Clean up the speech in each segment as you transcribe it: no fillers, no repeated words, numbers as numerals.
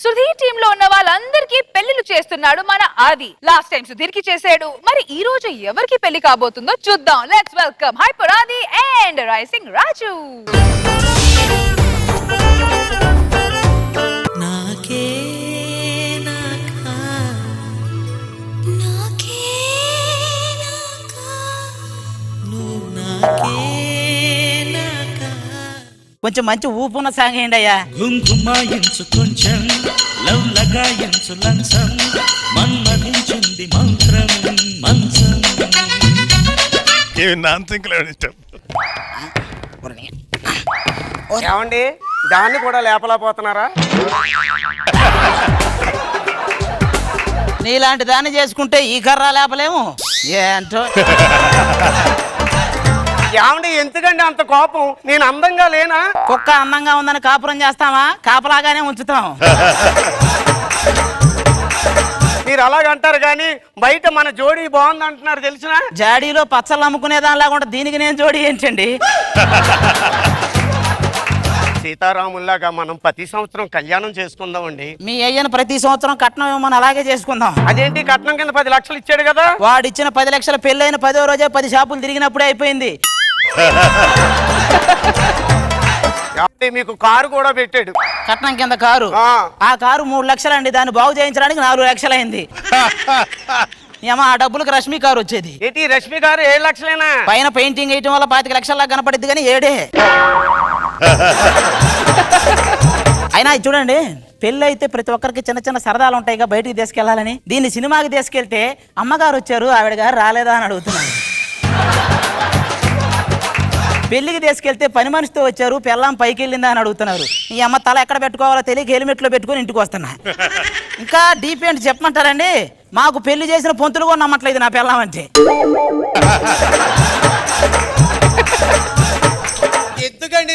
Sudheer team లో ఉన్న వాళ్ళందరికీ పెళ్లిలు చేస్తున్నాడు మన ఆది. లాస్ట్ టైం సుధీర్ కి చేసాడు, మరి ఈ రోజు ఎవరికి పెళ్లి కాబోతుందో చూద్దాం. లెట్స్ వెల్కమ్ హైపర్ ఆది అండ్ రైసింగ్ రాజు. కొంచెం మంచి ఊపున్న సాంగ్ ఏంటి అయ్యా? గుంగుమాయించు కొంచెం లవ్ లగాయించు లంచం మన్మధించుంది మంత్రం మంచం. ఏమండి, దాన్ని కూడా లేపలేకపోతున్నారా? నీలాంటి దాన్ని చేసుకుంటే ఈ కర్ర లేపలేము ఏంటో. ఏమండి, ఎందుకండి అంత కోపం? నేను అందంగా లేనా? కుక్క అందంగా ఉందని కాపురం చేస్తామా? కాపలాగానే ఉంచుతాం. మీరు అలాగంటారు కానీ బయట మన జోడీ బాగుంది అంటున్నారు, తెలిసిన? జాడీలో పచ్చళ్ళు అమ్ముకునే దానిలాగా ఉంటుంది, దీనికి నేను జోడీ ఏంటండి? సీతారాముల్లాగా మనం ప్రతి సంవత్సరం కళ్యాణం చేసుకుందామండి. మీ అయ్యను ప్రతి సంవత్సరం కట్నం ఇవ్వమని అలాగే చేసుకుందాం. అదేంటి, కట్నం కింద 10 లక్షలు ఇచ్చాడు కదా? వాడిచ్చిన 10 లక్షల పెళ్ళైన 10వ రోజే 10 షాపులు తిరిగినప్పుడే అయిపోయింది. మీకు కారు కూడా పెట్టాడు కట్నం కింద కారు. ఆ కారు 3 లక్షలండి, దాన్ని బాగు చేయించడానికి 4 లక్షలైంది. ఏమో ఆ డబ్బులకు రష్మి కారు వచ్చేది. ఏంటి రష్మి గారు 7 లక్షలేనా? పైన పెయింటింగ్ వేయటం వల్ల 25 లక్షల్లా కనపడిద్ది కానీ 7. అయినా ఇది చూడండి, పెళ్ళి అయితే ప్రతి ఒక్కరికి చిన్న చిన్న సరదాలు ఉంటాయిగా బయటికి తీసుకెళ్లాలని. దీన్ని సినిమాకి తీసుకెళ్తే అమ్మగారు వచ్చారు, ఆవిడ గారు రాలేదా అని అడుగుతున్నారు. పెళ్లికి తీసుకెళ్తే పని మనిషితో వచ్చారు, పెళ్ళాం పైకి వెళ్ళిందా అని అడుగుతున్నారు. ఈ అమ్మ తల ఎక్కడ పెట్టుకోవాలో తెలియక హెల్మెట్లో పెట్టుకుని ఇంటికి వస్తున్నా. ఇంకా డీప్ ఏంటి చెప్పమంటారండి? మాకు పెళ్లి చేసిన పొంతులు కూడా నమ్మట్లేదు నా పెళ్ళాం అంటే. ఎందుకండి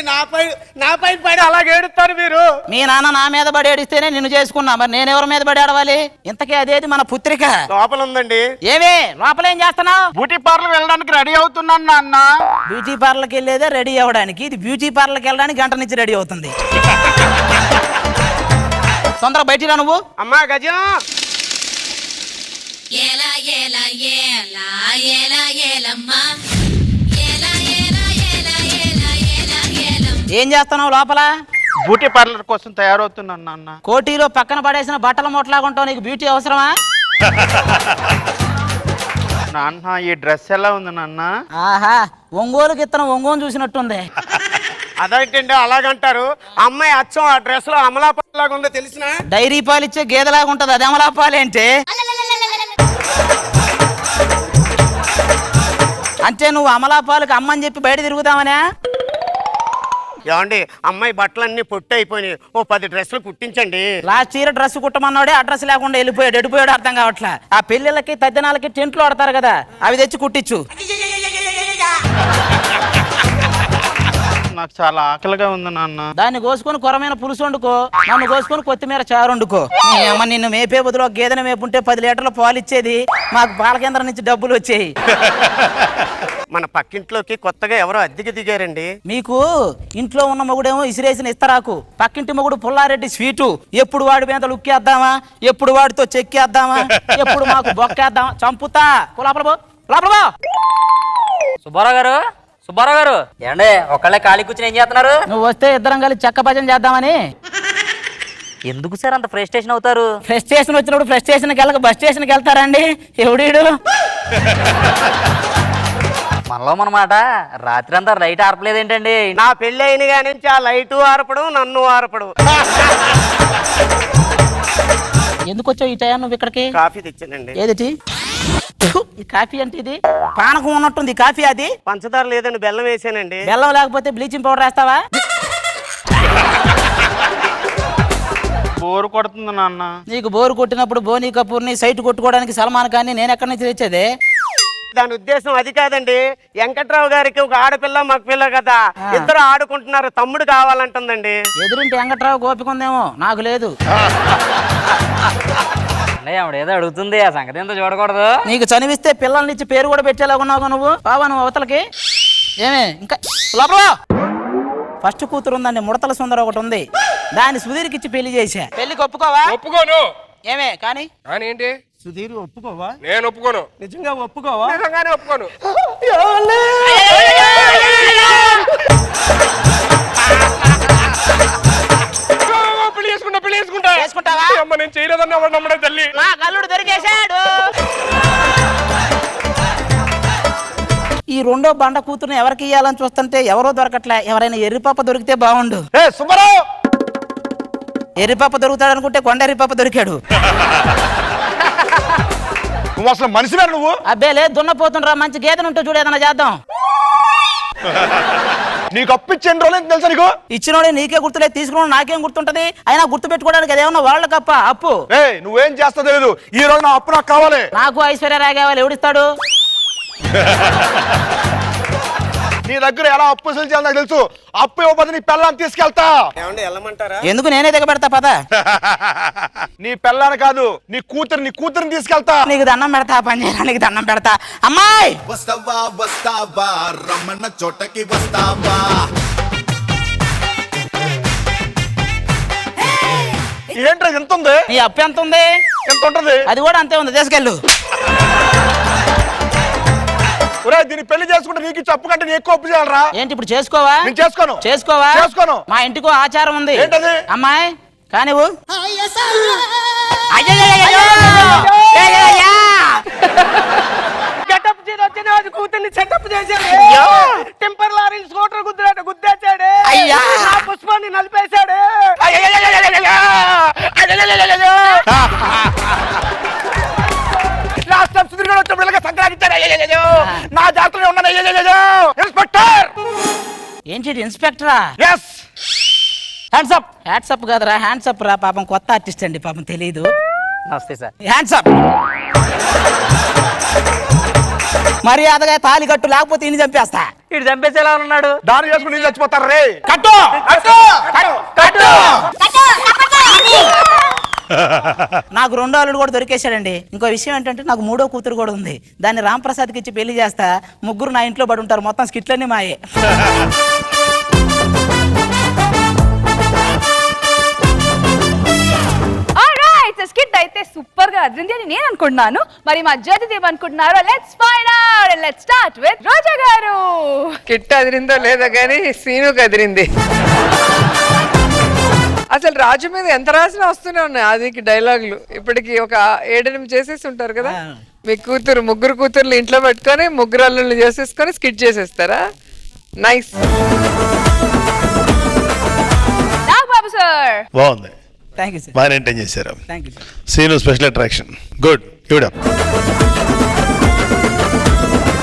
నా పై పడి అలాగే ఏడుస్తారు మీరు? మీ నాన్న నా మీద పడి ఏడిస్తేనే నిన్ను చేసుకున్నా, మరి నేను ఎవరి మీద పడి ఆడవాలి? ఇంతకీ అదేది మన పుత్రిక లోపల ఉందండి. ఏమే లోపల ఏం చేస్తున్నావు? బ్యూటీ పార్లర్ వెళ్ళడానికి రెడీ అవుతున్నాను నాన్న. బ్యూటీ పార్లర్కి వెళ్ళేదే రెడీ అవ్వడానికి, ఇది బ్యూటీ పార్లర్కి వెళ్ళడానికి గంట నుంచి రెడీ అవుతుంది. తొందర బయటికి రా నువ్వు. అమ్మా గజం, ఏం చేస్తున్నావు లోపల? బ్యూటీ పార్లర్ కోసం తయారవుతున్నాను నాన్న. కోటీలో పక్కన పడేసిన బట్టల మూటలాగుంటావు, నీకు బ్యూటీ అవసరమా? నాన్న ఈ డ్రెస్ ఎలా ఉంది నాన్న? ఆహా, ఒంగోలుకి ఇత్తనం ఒంగోలు చూసినట్టుంది. అదేంటండి అలాగంటారు? అమ్మాయి అచ్చం ఆ డ్రెస్ లో అమలాపాలు లాగా ఉందో తెలిసిన? డైరీ పాలు ఇచ్చే గేదెలాగా ఉంటది, అది అమలాపాలు ఏంటి? అంటే నువ్వు అమలాపాలకు అమ్మని చెప్పి బయట తిరుగుతామనే? ఏమండి, అమ్మాయి బట్టలన్నీ పొట్టి అయిపోయినాయి, ఓ 10 డ్రెస్సులు కుట్టించండి. లాస్ట్ ఇయర్ డ్రెస్ కుట్టమన్నాడే అడ్రస్ లేకుండా వెళ్ళిపోయాడు, ఎడిపోయాడు అర్థం కావట్లే. ఆ పెళ్ళిళ్ళకి తద్దినాలకి టెంట్లు ఆడతారు కదా, అవి తెచ్చి కుట్టించు. నాకు చాలా ఆకలిగా ఉంది నాన్న. దాన్ని కోసుకొని కొరమైన పులుసు వండుకో, నన్ను కోసుకొని కొత్తిమీర చారు వండుకో. అమ్మ నిన్ను మేపే బదులు గేదెను మేపుంటే 10 లీటర్ల పాలు ఇచ్చేది, మాకు పాల కేంద్రం నుంచి డబ్బులు వచ్చేయి. మన పక్కింట్లోకి కొత్తగా ఎవరో అద్దెకి దిగారండి. మీకు ఇంట్లో ఉన్న మొగుడేమో ఇసిరేసిన ఇస్తరాకు, పక్కింటి మొగుడు పుల్లారెడ్డి స్వీటు. ఎప్పుడు వాడి మీద లుక్కేద్దామా, ఎప్పుడు వాడితో చెక్కేద్దామా, ఎప్పుడు మాకు బొక్కేద్దామా, చంపుతా. లోపల సుబ్బారావు గారు ఏండే ఒకళ్ళే ఖాళీ కూర్చుని ఏం చేస్తున్నారు? నువ్వు వస్తే ఇద్దరం కలిసి చెక్క భజన చేద్దామని. ఎందుకు సార్ అంత ఫ్రస్ట్రేషన్ అవుతారు? ఫ్రస్ట్రేషన్ వచ్చినప్పుడు ఫ్రస్ట్రేషన్కి వెళ్ళక బస్ స్టేషన్కి వెళ్తారండి. ఎవడీడు మనలో మనమాట రాత్రి అంతా లైట్ ఆర్పలేదేంటండి? నా పెళ్ళి అయిన కాడి నుంచి ఆ లైటు ఆర్పడు, నన్ను ఆర్పడు. ఎందుకు వచ్చావు ఈ టైం నువ్వు ఇక్కడికి? కాఫీ తెచ్చానండి. ఏది ఈ కాఫీ అంటే? ఇది పానకం ఉన్నట్టుంది కాఫీ. అది పంచదార లేదండి, బెల్లం వేసానండి. బెల్లం లేకపోతే బ్లీచింగ్ పౌడర్ వేస్తావా? బోరు కొడుతుంది నాన్న. నీకు బోరు కొట్టినప్పుడు బోనీ కపూర్ని సైట్ కొట్టుకోవడానికి సల్మాన్ ఖాన్ నేను ఎక్కడి నుంచి తెచ్చేదే? దాని ఉద్దేశం అది కాదండి. వెంకట్రావు గారికి ఒక ఆడపిల్ల మగ పిల్ల కదా, ఇద్దరు ఆడుకుంటున్నారు, తమ్ముడు కావాలంటుందండి. ఎదురింటి వెంకట్రావు గోపిక ఉందేమో, నాకు లేదు. ఆవిడేదో అడుగుతుంది, ఆ సంగతి ఎంతో చూడకూడదు. నీకు చనివిస్తే పిల్లల్ని ఇచ్చి పేరు కూడా పెట్టేలాగా ఉన్నావు నువ్వు. బావా నువ్వు అవతలకి. ఏమే ఇంకా లోపల ఫస్ట్ కూతురు ఉందండి, ముడతల సుందర ఒకటి ఉంది. దాన్ని సుధీర్కి ఇచ్చి పెళ్లి చేశా. పెళ్లికి ఒప్పుకోవా? ఒప్పుకోను. ఏమే కానీ అని ఏంటి? సుధీర్ ఒప్పుకోవా? నేను ఒప్పుకోను. నిజంగా ఒప్పుకోవా? నిజంగానే ఒప్పుకోను. పెళ్లి చేసుకుంటా, పెళ్లి చేసుకుంటా. చేసుకుంటావా? అమ్మ, నేను చేయలేదన్నా వాడు నమ్మడే తల్లి. నా కల్లుడు దొరికేశాడు. ఈ రెండో బండ కూతురుని ఎవరికి ఇయ్యాలని చూస్తుంటే ఎవరో దొరకట్లే. ఎవరైనా ఎర్రిపాప దొరికితే బాగుండు. సుబ్బారావు, ఎర్రిపాప దొరుకుతాడు అనుకుంటే కొండ ఎర్రిపాప దొరికాడు. నువ్వు అసలు మనిషివే నువ్వు? అబ్బే లేదు, దున్నపోతుండ్రా. మంచి గేదెను ఉంటే చూడు, ఏదైనా చేద్దాం. నీకు అప్పిచ్చిన రోజులు తెలుసా నీకు? ఇచ్చినోడే నీకే గుర్తులేదు, తీసుకున్నాడు నాకేం గుర్తుంటది? అయినా గుర్తు పెట్టుకోవడానికి అదేమన్నా వాళ్ళ కప్ప అప్పు. నువ్వేం చేస్తావు తెలియదు. ఈ రోజు నా అప్పు నాకు కావాలి. నాకు ఐశ్వర్య రాయ్ కావాలి. ఎవడిస్తాడు? నీ దగ్గర ఎలా అప్పు వసూలు చేయాలి నాకు తెలుసు. అప్పు ఇవ్వబోతే నీ పెళ్ళాన్ని తీసుకెళ్తా. ఏమండి వెళ్ళమంటారా? ఎందుకు, నేనే దిగబెడతా పద. నీ పెళ్ళాన్ని కాదు, నీ కూతురిని తీసుకెళ్తా. నీకు దండం పెడతా, పని చేయడానికి దండం పెడతా. అమ్మాయి వస్తావా వస్తావా రమ్మన్న చోటకి వస్తావా? ఏంట్రా ఎంత ఉంది? నీ అప్పు ఎంత ఉంది? ఎంత ఉంటది? అది కూడా అంతే ఉంది, తీసుకెళ్ళు. ఒరే, దీన్ని పెళ్లి చేసుకుంటే నీకు ఇచ్చే అప్పు కంటే నీ ఎక్కువ అప్పు చేయాలరా? ఏంటి ఇప్పుడు చేసుకోవా? నేను చేసుకోను. చేసుకోవా? చేసుకోను. మా ఇంటికో ఆచారం ఉంది. ఏంటది? అమ్మాయి కానివ్వు. గెటప్ చేసి వచ్చిన అది కూతుర్ని సెటప్ చేశాడు. టెంపర్ లారీ స్కూటర్ గుద్దేశాడు. అయ్యా. నా పుష్పాన్ని నలిపేశాడు. నా జాతరలో ఉన్నాను. ఇన్స్పెక్టర్. ఏంటి ఇన్స్పెక్టరా? Yes. Hands up. Hats up కాదురా, హ్యాండ్స్ అప్ రా. పాపం కొత్త ఆర్టిస్ట్ అండి, పాపం తెలీదు. నమస్తే సార్. Hands up. మర్యాదగా తాలి కట్టు, లేకపోతే ఇన్ని చంపేస్తా. ఇటు చంపేసేలా ఉన్నాడు. దాని చేసుకుని నేను చచ్చిపోతారు రే. కట్టు కట్టు. నాకు రెండో అల్లుడు కూడా దొరికేశాడండి. ఇంకో విషయం ఏంటంటే నాకు మూడో కూతురు కూడా ఉంది. దాన్ని రాంప్రసాద్కి ఇచ్చి పెళ్లి చేస్తా. ముగ్గురు నా ఇంట్లో పడి ఉంటారు. మొత్తం స్కిట్లన్నీ మాయే. స్కిట్ అయితే సూపర్ గా అదిరింది అని నేను అనుకుంటున్నాను. మరి మా జడ్జి ఏమనుకుంటున్నారో let's find out and let's start with Roja గారు. కిట్ అదిరిందో లేదా కానీ సీనుకి అదిరింది. అసలు రాజు మీద ఎంత రాసినా వస్తూనే ఉన్నాయి అది డైలాగులు. ఇప్పటికి ఒక 7-8 చేసేసి ఉంటారు కదా. మీ కూతురు ముగ్గురు కూతుర్లు ఇంట్లో పెట్టుకొని ముగ్గురు అల్లుళ్ళు చేసేసుకొని స్కిట్ చేసేస్తారా? నైస్. నాగబాబు సార్. బాగుంది. Thank you sir. బాగా మెయింటైన్ చేశారు. Thank you sir. Seenu special attraction. Good. Give it up.